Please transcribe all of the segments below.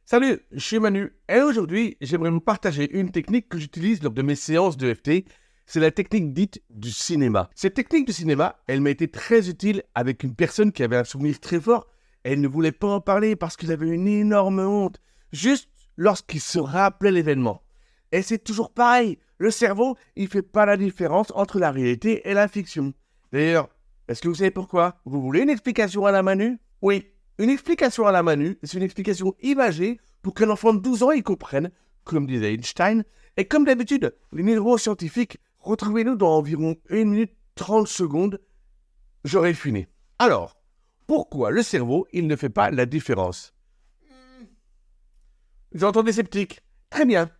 Salut, je suis Manu et aujourd'hui, j'aimerais vous partager une technique que j'utilise lors de mes séances de FT. C'est la technique dite du cinéma. Cette technique du cinéma, elle m'a été très utile avec une personne qui avait un souvenir très fort. Elle ne voulait pas en parler parce qu'il avait une énorme honte, juste lorsqu'il se rappelait l'événement. Et c'est toujours pareil, le cerveau, il fait pas la différence entre la réalité et la fiction. D'ailleurs, est-ce que vous savez pourquoi? Vous voulez une explication à la Manu? Oui. Une explication à la Manu, c'est une explication imagée pour qu'un enfant de 12 ans y comprenne, comme disait Einstein. Et comme d'habitude, les neuroscientifiques, retrouvez-nous dans environ 1 minute 30 secondes, j'aurai fini. Alors, pourquoi le cerveau, il ne fait pas la différence? J'entends des sceptiques. Très bien.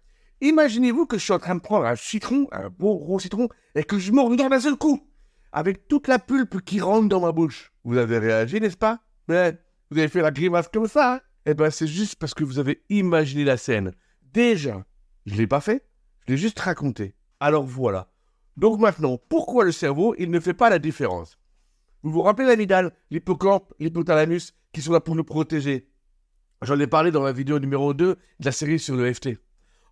Imaginez-vous que je suis en train de prendre un citron, un beau gros citron, et que je mords d'un seul coup, avec toute la pulpe qui rentre dans ma bouche. Vous avez réagi, n'est-ce pas? Mais vous avez fait la grimace comme ça, hein? Eh ben, c'est juste parce que vous avez imaginé la scène. Déjà, je ne l'ai pas fait, je l'ai juste raconté. Alors voilà. Donc maintenant, pourquoi le cerveau, il ne fait pas la différence? Vous vous rappelez l'amygdale, l'hippocampe, l'hypothalamus, qui sont là pour nous protéger? J'en ai parlé dans la vidéo numéro 2 de la série sur le FT.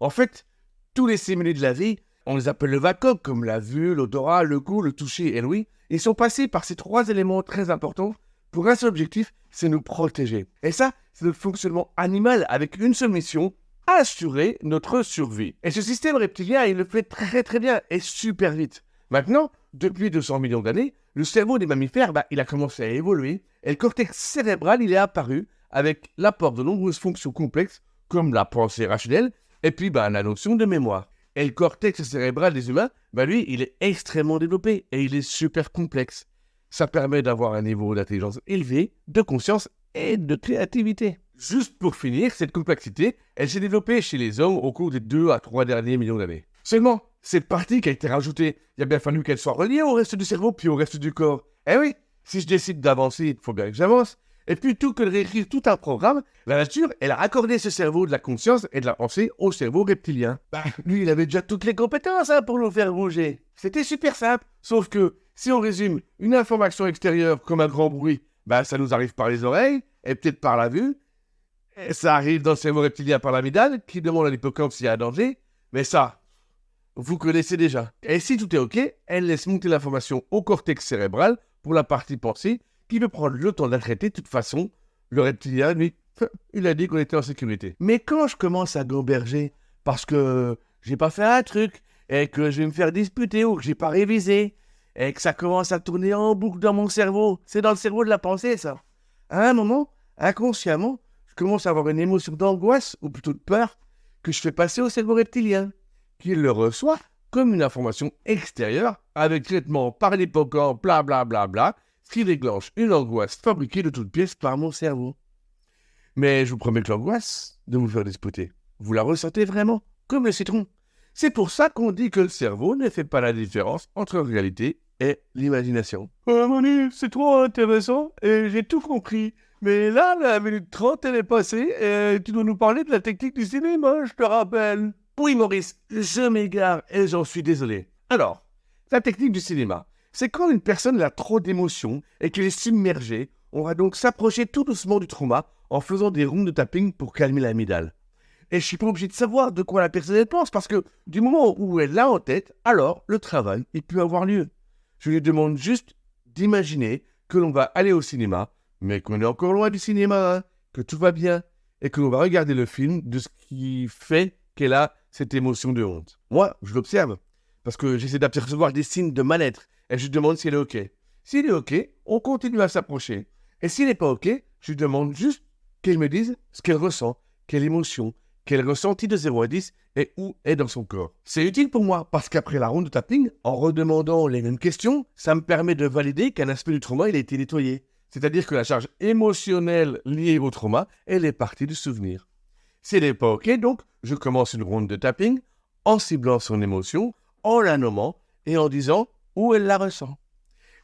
En fait, tous les stimuli de la vie, on les appelle le vacuum, comme la vue, l'odorat, le goût, le toucher et l'ouïe. Ils sont passés par ces 3 éléments très importants pour un seul objectif, c'est nous protéger. Et ça, c'est notre fonctionnement animal avec une seule mission, assurer notre survie. Et ce système reptilien, il le fait très très bien et super vite. Maintenant, depuis 200 millions d'années, le cerveau des mammifères, il a commencé à évoluer et le cortex cérébral, il est apparu avec l'apport de nombreuses fonctions complexes comme la pensée rationnelle et puis la notion de mémoire. Et le cortex cérébral des humains, lui, il est extrêmement développé et il est super complexe. Ça permet d'avoir un niveau d'intelligence élevé, de conscience et de créativité. Juste pour finir, cette complexité, elle s'est développée chez les hommes au cours des 2 à 3 derniers millions d'années. Seulement, cette partie qui a été rajoutée, il a bien fallu qu'elle soit reliée au reste du cerveau puis au reste du corps. Eh oui, si je décide d'avancer, il faut bien que j'avance. Et plutôt que de réécrire tout un programme, la nature, elle a raccordé ce cerveau de la conscience et de la pensée au cerveau reptilien. Lui, il avait déjà toutes les compétences pour nous faire bouger. C'était super simple, sauf que si on résume une information extérieure comme un grand bruit, ça nous arrive par les oreilles et peut-être par la vue. Et ça arrive dans le cerveau reptilien par l'amygdale qui demande à l'hippocampe s'il y a un danger. Mais ça, vous connaissez déjà. Et si tout est OK, elle laisse monter l'information au cortex cérébral pour la partie pensée qui veut prendre le temps de la traiter. De toute façon, le reptilien, lui, il a dit qu'on était en sécurité. Mais quand je commence à gamberger parce que j'ai pas fait un truc et que je vais me faire disputer ou que j'ai pas révisé et que ça commence à tourner en boucle dans mon cerveau, c'est dans le cerveau de la pensée, ça. À un moment, inconsciemment, je commence à avoir une émotion d'angoisse ou plutôt de peur que je fais passer au cerveau reptilien, qui le reçoit comme une information extérieure avec traitement par l'hippocampe, blablabla, ce qui déclenche une angoisse fabriquée de toutes pièces par mon cerveau. Mais je vous promets que l'angoisse de vous faire disputer, vous la ressentez vraiment, comme le citron. C'est pour ça qu'on dit que le cerveau ne fait pas la différence entre la réalité et l'imagination. Manu, c'est trop intéressant et j'ai tout compris. Mais là, la minute 30, elle est passée et tu dois nous parler de la technique du cinéma, je te rappelle. Oui, Maurice, je m'égare et j'en suis désolé. Alors, la technique du cinéma, c'est quand une personne a trop d'émotions et qu'elle est submergée, on va donc s'approcher tout doucement du trauma en faisant des rounds de tapping pour calmer l'amygdale. Et je suis pas obligé de savoir de quoi la personne elle pense parce que du moment où elle l'a en tête, alors le travail, il peut avoir lieu. Je lui demande juste d'imaginer que l'on va aller au cinéma, mais qu'on est encore loin du cinéma, que tout va bien, et que l'on va regarder le film de ce qui fait qu'elle a cette émotion de honte. Moi, je l'observe, parce que j'essaie d'apercevoir des signes de mal-être, et je lui demande si elle est OK. S'il est OK, on continue à s'approcher. Et s'il n'est pas OK, je lui demande juste qu'elle me dise ce qu'elle ressent, quelle émotion, quel ressenti de 0 à 10 et où est dans son corps. C'est utile pour moi parce qu'après la ronde de tapping, en redemandant les mêmes questions, ça me permet de valider qu'un aspect du trauma il a été nettoyé. C'est-à-dire que la charge émotionnelle liée au trauma, elle est partie du souvenir. Si elle n'est pas OK, donc, je commence une ronde de tapping en ciblant son émotion, en la nommant et en disant où elle la ressent.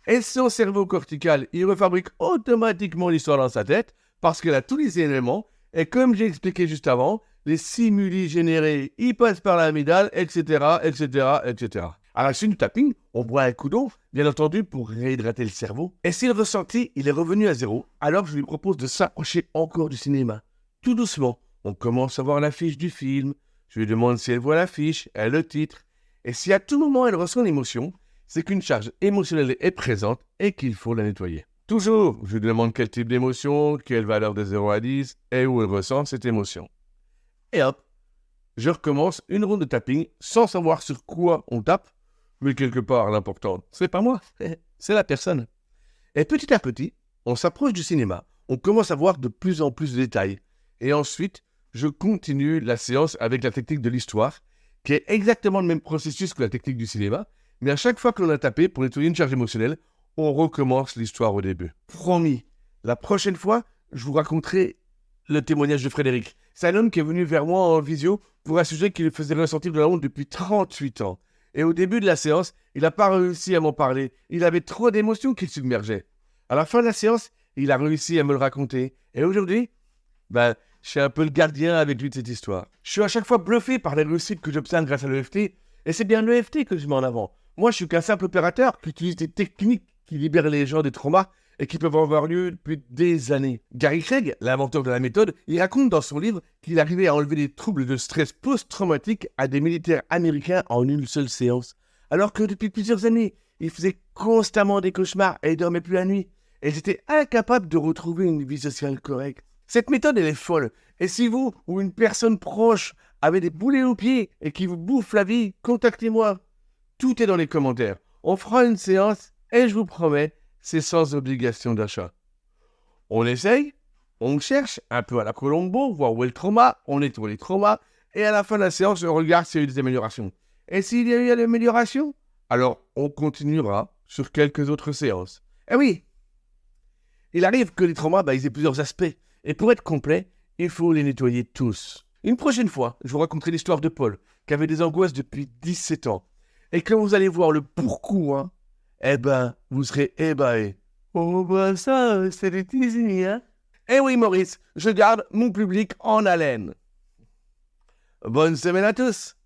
Et son cerveau cortical, il refabrique automatiquement l'histoire dans sa tête parce qu'elle a tous les éléments et comme j'ai expliqué juste avant, les stimuli générés, ils passent par l'amygdale, etc., etc., etc. À la suite du tapping, on boit un coup d'eau, bien entendu, pour réhydrater le cerveau. Et si le ressenti, il est revenu à 0, alors je lui propose de s'approcher encore du cinéma. Tout doucement, On commence à voir l'affiche du film. Je lui demande si elle voit l'affiche et le titre. Et si à tout moment elle ressent une émotion, c'est qu'une charge émotionnelle est présente et qu'il faut la nettoyer. Toujours, je lui demande quel type d'émotion, quelle valeur de 0 à 10 et où elle ressent cette émotion. Et hop, je recommence une ronde de tapping sans savoir sur quoi on tape, mais quelque part l'important, c'est pas moi, c'est la personne. Et petit à petit, on s'approche du cinéma, on commence à voir de plus en plus de détails. Et ensuite, je continue la séance avec la technique de l'histoire, qui est exactement le même processus que la technique du cinéma, mais à chaque fois que l'on a tapé pour nettoyer une charge émotionnelle, on recommence l'histoire au début. Promis, la prochaine fois, je vous raconterai le témoignage de Frédéric. C'est un homme qui est venu vers moi en visio pour un sujet qui lui faisait ressentir de la honte depuis 38 ans. Et au début de la séance, il n'a pas réussi à m'en parler. Il avait trop d'émotions qui le submergeaient. À la fin de la séance, il a réussi à me le raconter. Et aujourd'hui, je suis un peu le gardien avec lui de cette histoire. Je suis à chaque fois bluffé par les réussites que j'obtiens grâce à l'EFT. Et c'est bien l'EFT que je mets en avant. Moi, je suis qu'un simple opérateur qui utilise des techniques qui libèrent les gens des traumas et qui peuvent avoir lieu depuis des années. Gary Craig, l'inventeur de la méthode, il raconte dans son livre qu'il arrivait à enlever des troubles de stress post-traumatique à des militaires américains en une seule séance. Alors que depuis plusieurs années, ils faisaient constamment des cauchemars et ils dormaient plus la nuit. Et ils étaient incapables de retrouver une vie sociale correcte. Cette méthode, elle est folle. Et si vous ou une personne proche avez des boulets aux pieds et qui vous bouffe la vie, contactez-moi. Tout est dans les commentaires. On fera une séance et je vous promets, c'est sans obligation d'achat. On essaye, on cherche, un peu à la Colombo, voir où est le trauma, on nettoie les traumas, et à la fin de la séance, on regarde s'il y a eu des améliorations. Et s'il y a eu des améliorations, alors on continuera sur quelques autres séances. Eh oui, il arrive que les traumas, ils aient plusieurs aspects, et pour être complet, il faut les nettoyer tous. Une prochaine fois, je vous raconterai l'histoire de Paul, qui avait des angoisses depuis 17 ans. Et quand vous allez voir le pourquoi, vous serez ébahis. Oh ça, c'est des teasings, hein. Eh oui, Maurice, je garde mon public en haleine. Bonne semaine à tous.